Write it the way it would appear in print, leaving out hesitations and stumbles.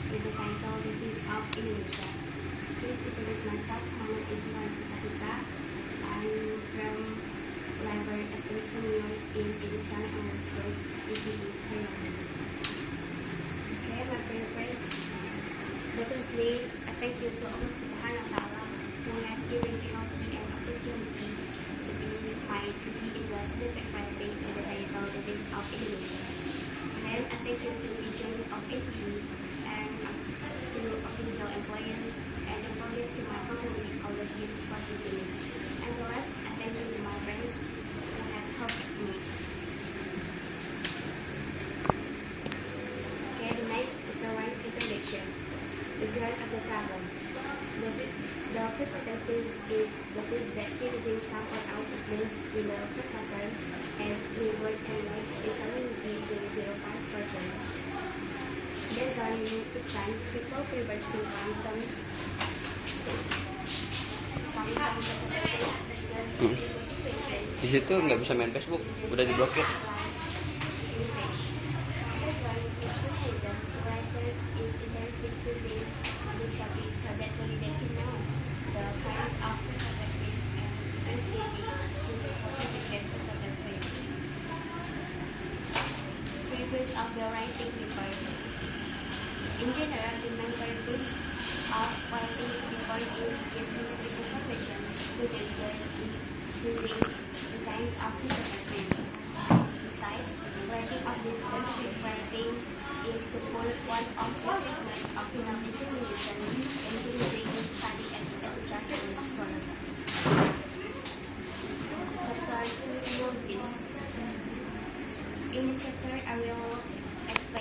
with the title The Peace of Indonesia. Please introduce myself. My name is Marisa Kapita. I'm from Library at Senior in Education and Schools, ECD, Thailand. Okay, my prayer first. Firstly, I thank you to Allah Subhanahu wa Ta'ala who has given me an opportunity to be inspired to be in the scientific writing with the title The Peace of Indonesia. And I thank you to the agents of ACE and to official employers and important to my family all the years working to me. And the last, I thank you to my friends who have helped me. Okay, the next is the right introduction. The grant of the problem. The first sentence is the fact that creating someone out of this in the first chapter as reward and life is only to 0.5%. There's only limited chance people revert to quantum Di situ nggak bisa main Facebook, udah diblokir. Of the writing paper. In general, the main purpose of writing paper is give scientific information to the readers using the kinds of interpretations. Besides, writing of this scientific writing is to put one of the treatment of human examination into the study and extractions first. Chapter 2 Synopsis. In this chapter, I will